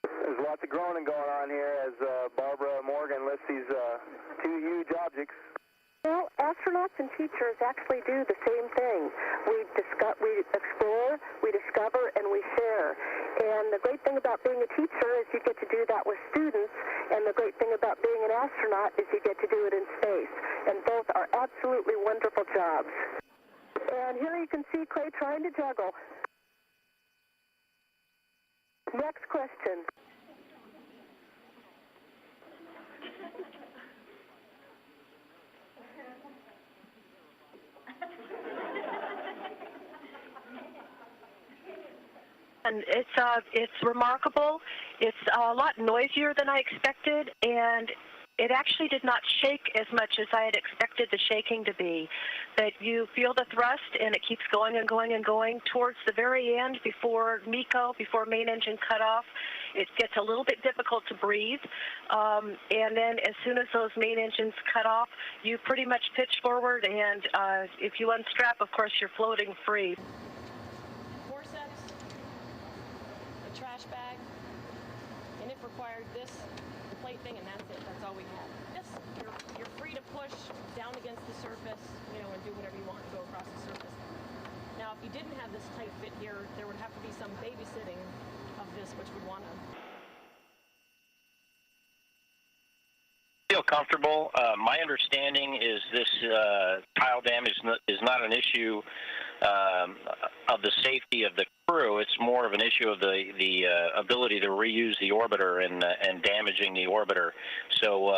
There's lots of groaning going on here as Barbara Morgan lifts these two huge objects. Well, astronauts and teachers actually do the same thing. We explore, we discover, and we share. And the great thing about being a teacher is you get to do that with students, and the great thing about being an astronaut is you get to do it in space. And both are absolutely wonderful jobs. And here you can see Clay trying to juggle. Next question. And it's remarkable. It's a lot noisier than I expected, and it actually did not shake as much as I had expected the shaking to be. But you feel the thrust, and it keeps going and going and going. Towards the very end, before MECO, before main engine cutoff, it gets a little bit difficult to breathe. And then as soon as those main engines cut off, you pretty much pitch forward, and if you unstrap, of course, you're floating free. Trash bag, and if required, this plate thing, and that's it. That's all we have. This, you're free to push down against the surface, you know, and do whatever you want to go across the surface. Now, if you didn't have this tight fit here, there would have to be some babysitting of this, which would want to. Feel comfortable. My understanding is this tile damage is not an issue of the safety of the crew. It's more of an issue of the ability to reuse the orbiter and damaging the orbiter. So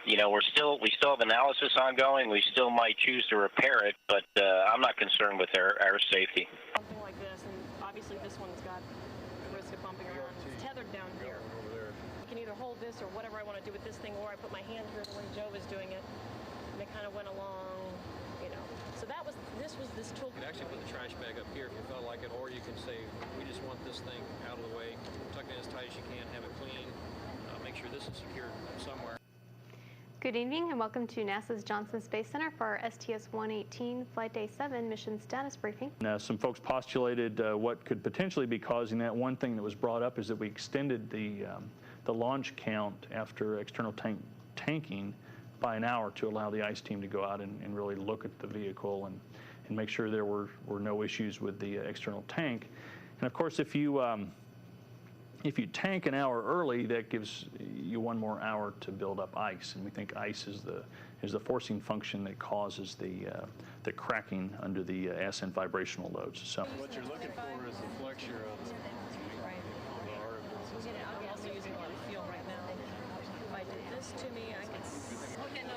you know, we still have analysis ongoing. We still might choose to repair it, but I'm not concerned with our safety. Something like this, and obviously this one's got the risk of bumping around. It's tethered down here. I can either hold this or whatever I want to do with this thing, or I put my hand here the way Joe was doing it, and it kind of went along, you know. So this was this tool. You can actually put the trash bag up here if you felt like it, or you can say, we just want this thing out of the way, tuck it in as tight as you can, have it clean, make sure this is secured somewhere. Good evening and welcome to NASA's Johnson Space Center for our STS-118 Flight Day 7 mission status briefing. Some folks postulated what could potentially be causing that. One thing that was brought up is that we extended the launch count after external tanking by an hour to allow the ICE team to go out and really look at the vehicle and make sure there were no issues with the external tank. And of course, if you tank an hour early, that gives you one more hour to build up ice, and we think ice is the forcing function that causes the cracking under the ascent vibrational loads. So what you're looking for is the flexure of the I'm also using a lot of feel right now. If I did this to me, I could. Okay, no.